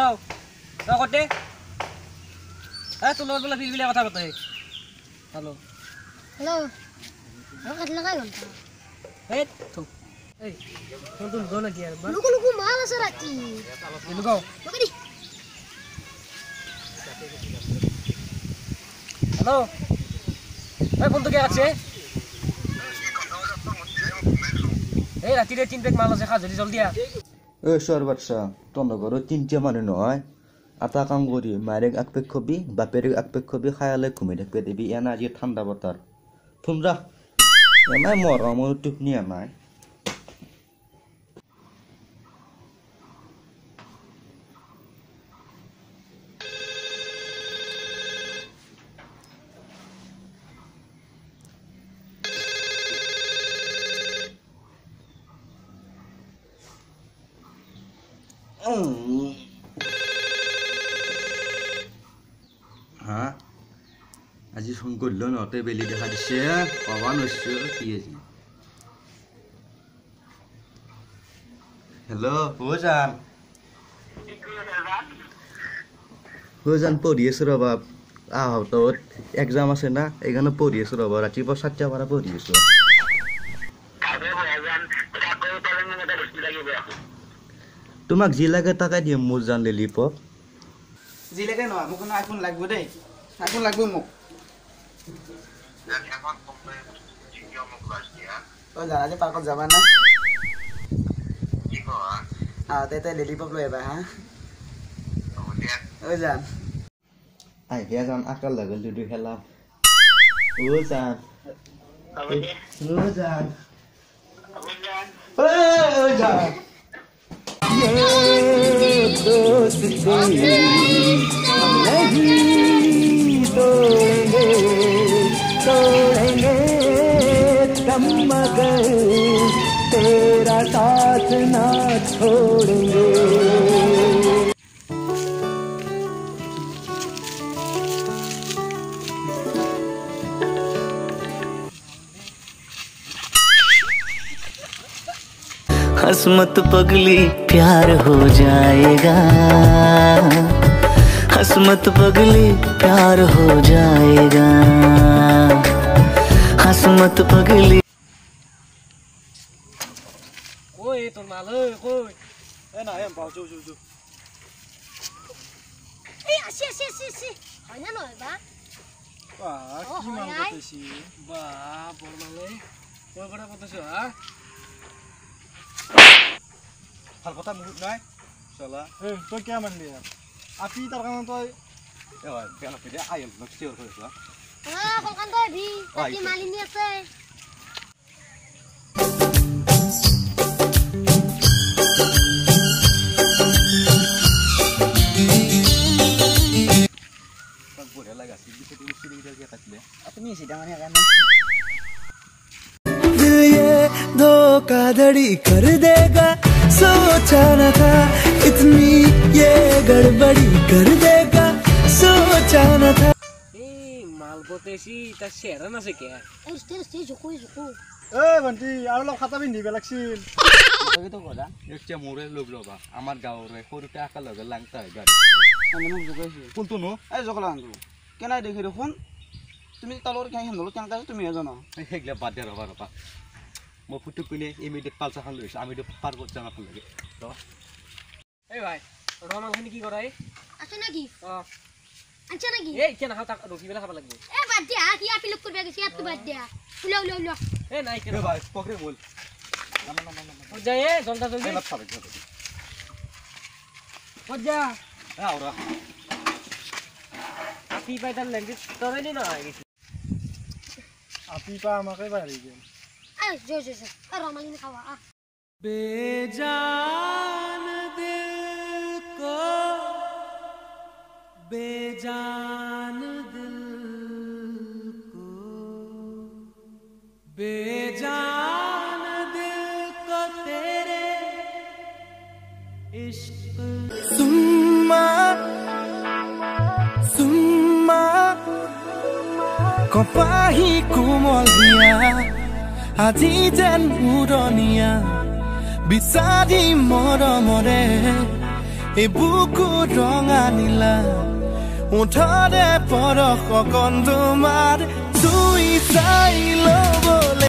যাও যাও কতে তোর বলে বিলবিলে কথা কতে হ্যালো হ্যালো কাট লাগাই ঘন্টা এই তো এই তুই গো না কি আর লুকু লুকু মাল আছে রাতি লুকাও লুকাই হ্যালো এই ফোন তো কে আছে এই রাতিরে 3 প্যাক মাল আছে খা জলদি আ ওই সরবাচ্চা তনগর 3টা মানুষ নয় আটা কাম করি মায়ের এক পেক খবি বাপের এক পেক খবি খায়ালে ঘুমে থাকবে দিবি এনা আজি ঠান্ডা বতার ফুমরা এমাই মর আমার টুপনি এমাই হ্যাঁ আজি ফোন করলো নতে বেলি দেখা দিছে অবান হচ্ছে কি আছে হ্যালো হোজান পড়ি আছে রবা আহ তো এক্সাম আছে না এখানে পড়ি আছে রবা ৰাতিপুৱা 7টা পৰা পড়ি আছো তোমাক যি লাগে তাকে দিম মোৰ জান লিলিপপ যি লাগে নহয় মোক আইফোন লাগিব দেই আইফোন লাগিব মোক জানা যে পাৰ্কত যাবা না তাতে লিলিপপ লৈ আহিবা হা যাম আহিয়া যাম আকাৰ লাগে লুডু খেলা যাম যাম যাম दोस्ती नहीं तोड़ेंगे हम मगर तेरा साथ ना छोड़ेंगे हंस मत पगली प्यार हो जाएगा हंस मत पगली प्यार हो जाएगा हंस मत पगली ओए तो माल ओए ए ना em bảo chu এই আসি হয় না নয় বা কি মান করতেছি বা বড় মালে কোন কথা কইতেছ হা ভাল কথা মুহূর্ত নাই চলা তই কে মানলি আপি তাৰ কাৰণে তই বেলা পেদে আইল চিঞৰ কৰিছ কলকান তই ভি কি মালিনী আছে বঢ়িয়া লাগাছি আপুনি চিধা মানে धोखाधड़ी कर देगा सोचा न था इतनी ये गड़बड़ी कर देगा सोचा न था ए माल বতেছি তা শেরা না সে কে এই স্টেজ জুকু বন্টি আৰু লগ খাতা পিন্ধিব লাগছিল তই তো কলা একটা মোৰে লোক ৰবা আমাৰ গাঁৱৰে সৰুতে আকা লগে লাংতা হয় গাড়ী আমি মোক জুকাইছি কোনটো নো এই জকলা আনটো কেনাই দেখি দেখোন তুমি তালৰ কেনে হেনলো কেনকা তুমি জানো হেগলা বাদ দে ৰবা মই ফুটু পিনে ইমিডিয়েট পালসা খান লৈছো আমি তো পার করতে জানা লাগে তো এই ভাই রমাল খানি কি করাই আছে নাকি আচ্ছা নাকি এই কেন হাতা রকি বেলা খাবা লাগবে এ বাদ দিয়া কি আপি লোক করবে গেছি এত বাদ দিয়া উলা এ নাই কেন ভাই পকরে বল ও যাই এ জলদা জলদি এলা খাবে ও যা আওরা আপি পাইতার লাগবে তোরে নি না গেছি আপি পা আমাকে বাড়ি গেল এই জো রমালিনী খাওয়া बेजान दिल को बेजान दिल को बेजान दिल को तेरे इश्क सुम्मा कपाही कोमलिया আজি যেন উৰণীয়া বিচাৰি মৰমৰে এই বুকু ৰঙা নীলা উঠৰে পৰশ কণ তোমাৰ চুই চাই ল'বলৈ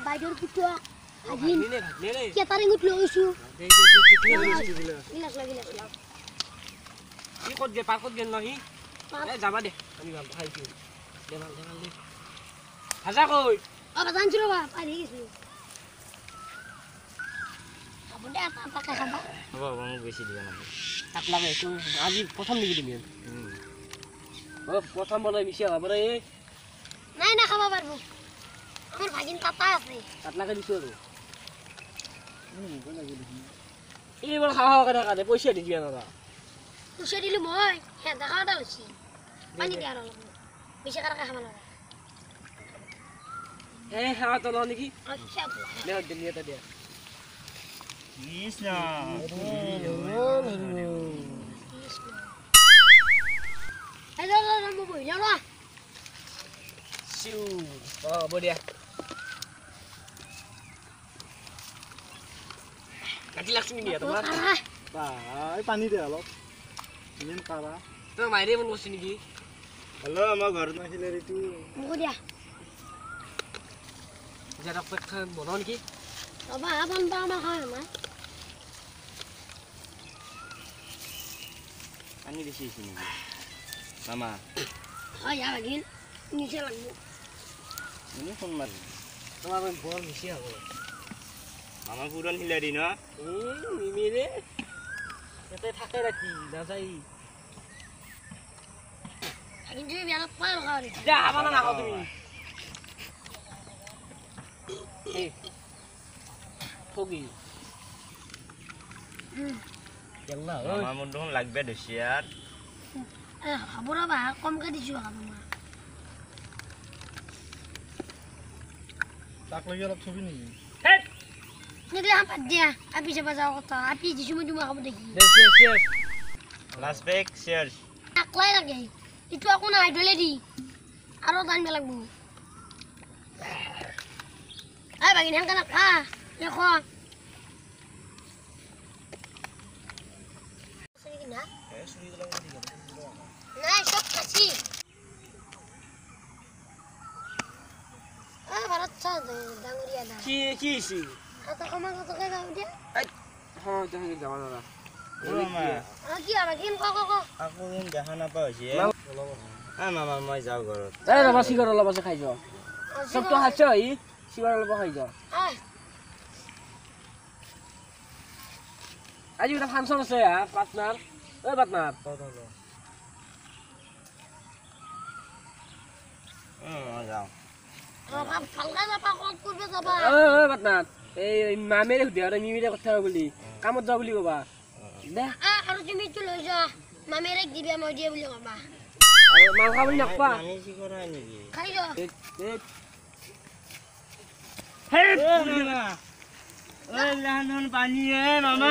বাইদেউৰ পুত্ৰ কেটাৰিঙত লৈ গৈছো ক'ত গে পাৰ্কত গেল নহয় যাবা দে আমি খাইছো ভাজা কৈ জানিছো ৰবা পাৰি গৈছো হ'ব দে এটা খাবা হ'ব মোক বেছি দিব নালাগে তাক লাগে আজি প্ৰথম নেকি তুমি প্ৰথম বনাই মিছা খাব এই নাই না খাব পাৰবো আমাৰ ভাগিন তাতা আছে তাত লাগে দিছো আৰু এইবাৰ খাওয়া করে কাটে পয়সা দি দিয়া না পয়সা দিলো মই হে দেখাটা হইছি পানি দিয়া আর পয়সা কারা খাবা লাগা এ খাওয়া তো নাকি আচ্ছা লে দিনিয়া দিয়া Krishna hello mo bui lo siu বড়িয়া কাটি লাগছ নি দিয়া তোমার বা এই পানী দে অলপ ইমান কাৰা তো মাইরে মন বসি নেকি হ্যালো আমার ঘর নাছিলে ঋতু mo dia যারা পেট খান বনাও নেকি baba abang ba ma kha ma পানি বেশি হয়েছে নাকি মামা ay ya bagin নিচে লাগবো তুমি ফোন মারি তোমার বড় মিশি হবে মামা পুরন হিলারি না মিমিরে এতে থাকে রাখি না যাই bagin তুমি বিয়া পাই লগা রে যা আবানা না তুমি এই ফগি কেলা ওই মামা মুন্ডন লাগবে দশিয়ার এ খাবরা বা কম কে দিছো খাবো মা তাক লাগি অলপ ছবি নেকি হেট নিলে হাম পাদ দিয়া আপি যাবা যাও কথা আপি দিছো মই তোমাক খাব দেখি দেশ শেষ লাস্ট ব্রেক শেয়ার আকলাই লাগে ইটো আকো না আইডলে দি আরো দান লাগবো আই bagin han kana খা দেখো না নাই সব খাচ্ছি ভারত ডাঙরিয়া না কি সি কত কমা কত কে দাও দিয়া হ্যাঁ জানি যাবা না মামা কি আর গিন ক ক ক আকৌ যেন দেখা নাপাওঁ হৈছে মামা মই যাওঁ ঘৰত এই ৰবা সিগাৰ অলপ আছে খাই যাও সব তো হাসছে ই সিগাৰ অলপ খাই যাও আই আজি এটা ফাংশন আছে পার্টনার ওই পার্টনার যাওঁ বাপ ফালকা যাবা কোন করবে যাবা ওই পার্টনার এই মামেরে হুদি আর মিমিরে কথা বলি কামত যাও বলি কবা দে আৰু তুমি তো লৈ যা মামেৰে দিবি মই দিয়ে বুলি কবা আৰু মাল খাবলি নাপা আমি কি কৰা নেকি খাই যা হে মামা ঐ লাহন পানী মামা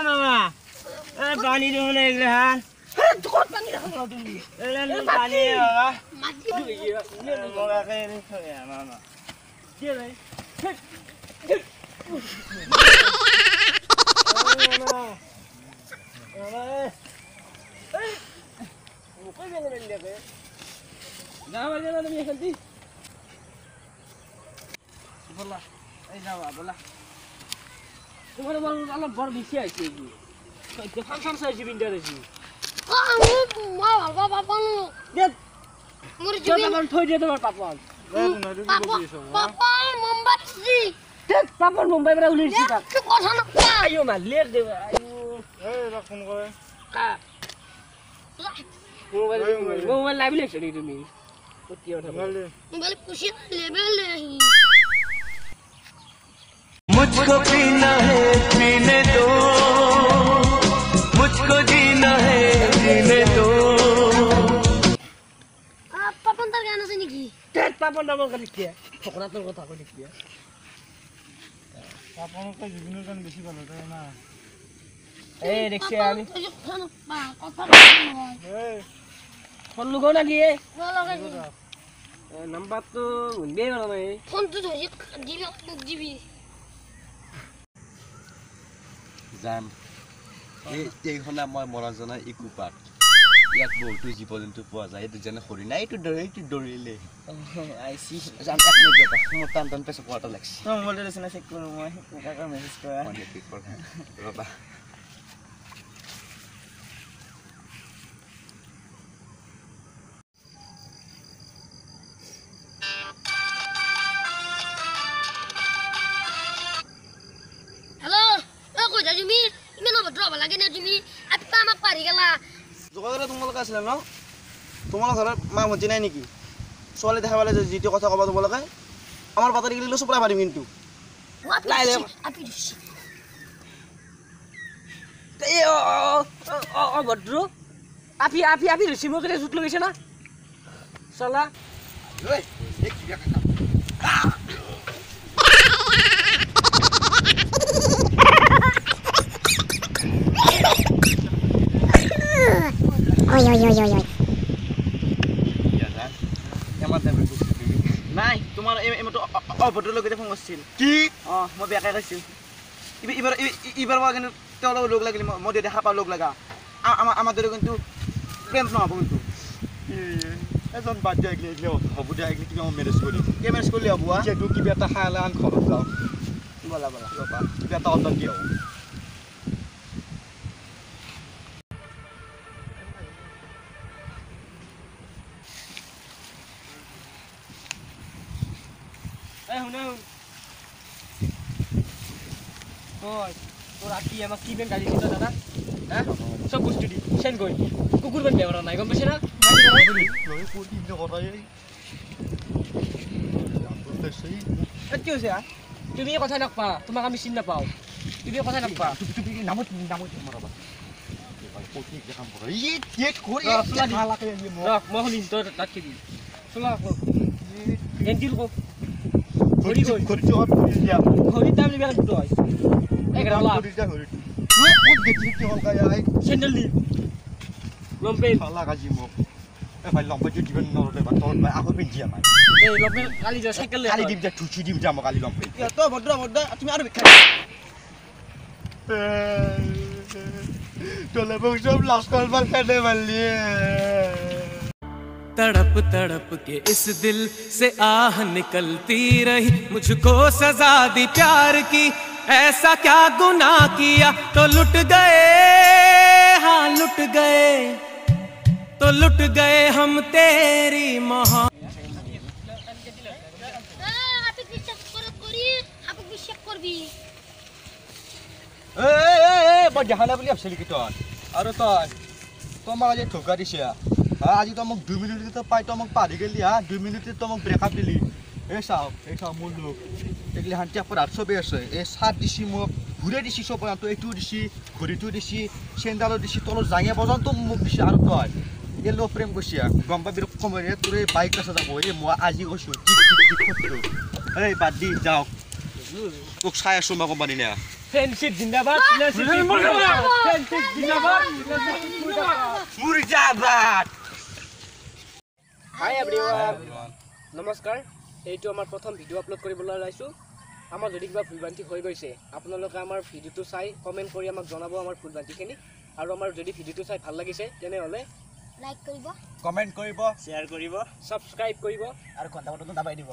মামা পানী দেখোন এইগিলাহান কত পানি খাও তুমি পানী মামা মাটি মগাকে থৈ মামা দিয়ে রে তোমার অলপ বড় বেশি আছে কি ফাংশন চাইছি বিন্দার আছি মা বাবা বাবা মোর জব আমার থই দিয়ে তোমার পাপন বাবা মুম্বাই দেখ পাপন মুম্বাই বেরা উলিছি তা কি কথা না আইও মা লেট দে আইও এই রাখ ফোন করে কা মোবাইল লাইভ লেছ নি তুমি কতি কথা মোবাইল পুষি লেভেল नहीं मुझको पीना है पीने दो मुझको जीना है जीने दो পাপন তার গান আছে নাকি দেখ পাপন নাম করে কি ফকরা তোর কথা কই কি আপোনালোকে জুবিনৰ গান বেছি ভাল হয় না এই দেখছে আমি কথা নহয় এই ফোন লগো নাকি নলগাই নাম্বাৰটো শুনিবই পৰা নাই ফোনটো ধৰি দিবি মোক দিবি যাম এইখনে মই মৰাজনা ইকো পাৰ্ক ইয়াত বহুতো জীৱ জন্তু পোৱা যায় এইটো যেনে হৰিণা এইটো দৌৰিলে আইছি যাম 1 মিনিট ৰ'বা মোৰ টান পেছ কোৱাটা লাগছে মোবাইলটো দেচোন চেক কৰোঁ মই কাকা মেছেজ কৰা ৰ'বা হেল্ল' কৈ যা তুমি ইমান অভদ্ৰ হ'ব লাগে নে তুমি আপা আমাক পাৰি গেলা যোগাযোগ তোমালোকে আছিলে ন তোমালোকৰ ঘৰত মা ভণ্টি নাই নেকি ছোৱালী দেখা পালে যিটো কথা ক'বা তোমালোকে আমাৰ বাতৰি গেলিলে চপৰাই মাৰিম কিন্তু আপি দিছি এই ভদ্ৰ আপি ৰিচিভ মোৰ কেতিয়া জুত লগাইছে না চলা নাই তোমাৰ এইমাত্ৰ অভদ্ৰ লগতে ফোন কৰিছিল কি অঁ মই বেয়াকৈ কৈছিল এইবাৰ মই কিন্তু তেওঁলোকক লগ লাগিল মই দেখা পাওঁ লগ লগা আমাৰ দৰে কিন্তু প্ৰেম নহ'ব কিন্তু এজন বাদ দিয়া এইগিলা হ'ব দিয়া এইগিলা কিবা মই মেনেজ কৰিম কি মেনেজ কৰিলে হ'ব যিহেতু কিবা এটা খাই আন ঘৰত যাওঁ ব'লা ব'লা ৰ'বা কিবা এটা অৰ্ডাৰ দিয়া হ'ব এই শুনা তোৰ ৰাতি আমাক কি বেংক গাড়ী দিছ দাদা হা চব বস্তু দি চেন গৈ কুকুৰ বেংক বেয়া কৰা নাই গম পাইছে না কি হৈছে তুমি কথা নাপা তোমাক আমি চিনি নাপাওঁ তুমি কথা নাপা মই শুনিম তই তাত কিবি চলা এণ্টিল কওক ঘড়ীৰ দাম লিখা দুটো হয় 11 লাখ চেণ্ডেল দি লম্পেন এই লম্পেন কালি যা চাইকেল তই ভদ্ৰ ভদ্ৰ তুমি আৰু ভিক্ষা तड़प तड़प के इस दिल से आह निकलती रही मुझको सजा दी प्यार की ऐसा क्या गुनाह किया तो लुट गए हाँ लुट गए हम तेरी मोहब्बत আপি বিশ্বাস কৰি আপি বিশ্বাস কৰবি মই দেখা নাই বুলি ভাবছিলি কি তই আৰু তই তোমাক আজি ঠকা দিছে আজি তই মোক 2 মিনিটতে পাই তই মোক পাৰি গেলি 2 মিনিটতে তই মোক ব্ৰেকআপ দিলি এই চাও মোৰ লোক এইগিলা শান্তি আপোনাৰ চবেই আছে এই চাট দিছি মোক ঘূৰাই দিছি চব তই এইটো দিছি ঘড়ীটো দিছি চেণ্ডালো দিছি তলত জাঙে পৰ্যন্ত মোক দিছে আৰু তই এই লগ প্ৰেম কৰিছে গম পাবি সময় তোৰ এই বাইক আছে যাব এই মই আজি কৈছোঁ এই বাদ দি যাওক তোক চাই আছোঁ মই কোম্পানী নে ফ্ৰেণ্ডশ্বিপ জিন্দাবাদ ফ্ৰেণ্ডশ্বিপ জিন্দাবাদ মুৰ্দাবাদ হাই এভৰিৱান নমস্কাৰ এইটো আমাৰ প্ৰথম ভিডিঅ' আপলোড কৰিবলৈ ওলাইছোঁ আমাৰ যদি কিবা ভুলভ্ৰান্তি হৈ গৈছে আপোনালোকে আমাৰ ভিডিঅ'টো চাই কমেণ্ট কৰি আমাক জনাব আমাৰ ভুলভ্ৰান্তিখিনি আৰু আমাৰ যদি ভিডিঅ'টো চাই ভাল লাগিছে তেনেহ'লে লাইক কৰিব কমেণ্ট কৰিব শ্বেয়াৰ কৰিব ছাবস্ক্ৰাইব কৰিব আৰু ঘণ্টা বটনটো দাবাই দিব